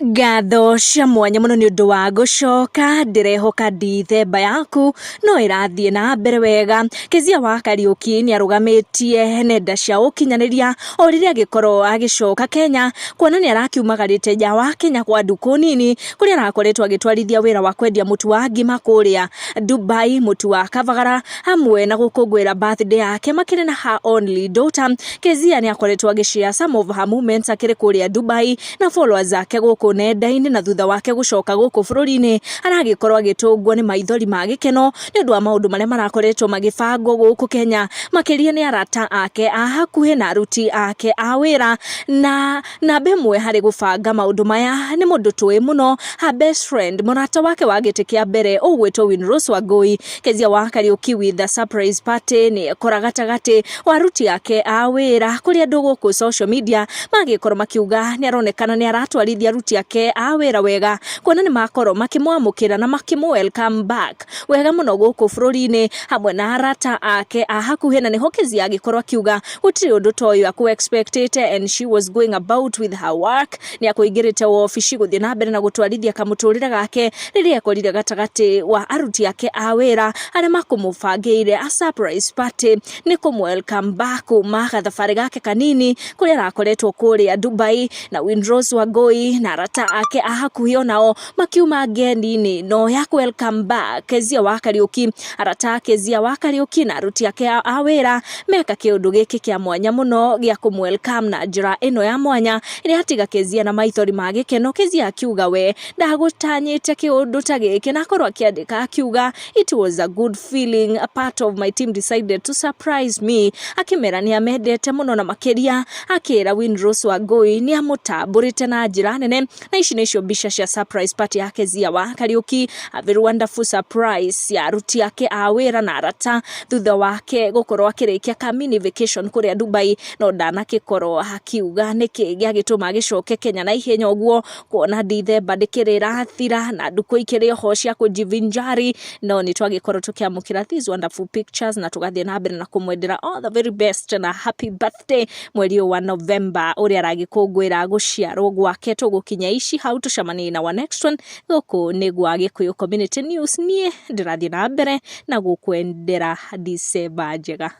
Ngatho cia mwanya muno ni undu wa gucoka ndirehoka ndithemba yaku no irathie na mbere wega. Kezia wa Kariuki ni arugamitie nenda cia ukinyaniria o riria gikorwo agicoka Kenya kuona ni arakiumagarite nja wa Kenya kwa nduku nini kuria arakoretwo agitwarithia wira wa kwendia mutu wa ngima kuria Dubai, mutu wa kavagara hamwe na gukungwira birthday yake makire na her only daughter. Kezia ni akoretwo agishare some of her moments akiri kuria Dubai na followers zake guku nenda-ini na thutha wake gucoka guku bururi-ini aragikorwo agitungwo ni maithori ma gikeno ni undu wa maundu maria marakoretwo magibangwo guku Kenya makiria ni arata ake a hakuhi na aruti ake a wira na bemwe hari gubanga maundu maya ni mundu tui muno her best friend murata wake wa giti kia mbere ugwitwo Winrose Wangui. Kezia wa Kariuki with the surprise party ni kora gatagati wa aruti ake a wira kuria andu guku social media magikorwo makiuga ni aronekana ni aratwarithia aruti ake a wira wega kuona ni makorwo makimwamukira na makimu welcome back wega muno guku bururi-ini hamwe na arata ake a hakuhi na niho Kezia agikorwo akiuga gutiri undu toyo aku expected and she was going about with her work ni akuingirite ofici guthie na mbere na gutwarithia kamuturire gake riria ekorire gatagati wa aruti ake a wira aria makumubangire a surprise party ni welcome back kuma gathabari gake kanini kuria arakoretwo kuria Dubai na Winrose Wangui na arata ake a hakuhi onao makiuma ngeni-ini no ya welcome back. Kezia wa Kariuki arata Kezia wa Kariuki na aruti ake a wira meka kiundu giki kia mwanya muno gia kumwelcome na njira ino ya mwanya iria atiga Kezia na maithori ma gikeno. Kezia akiuga we ndagutanyite kiundu ta giki na korwo akiandika akiuga it was a good feeling, a part of my team decided to surprise me. Akimera ni amendete muno na makiria akira Winrose Wangui ni amutamburite na njira nene na ici nicio mbica cia surprise party ya Kezia wa Kariuki. A very wonderful surprise ya aruti yake a wira na arata thutha wake gukorwo akirikia ka mini vacation kuria Dubai no ndanakikorwo akiuga niki giagituma agicoke Kenya na ihenya uguo kuona ndithemba ndikirira thira na nduku ikiri ho cia kujivinjari no ni twagikorwo tukiamukira these wonderful pictures na tugathie na mbere na kumwendera all the very best na happy birthday mweri wa November uria aragikungwira guciarwo gwake tugukinya ici hau tucamanie na wa next one guku ni gwa Gikuyu Community News. Nie ndirathie na mbere na gukwendera December njega.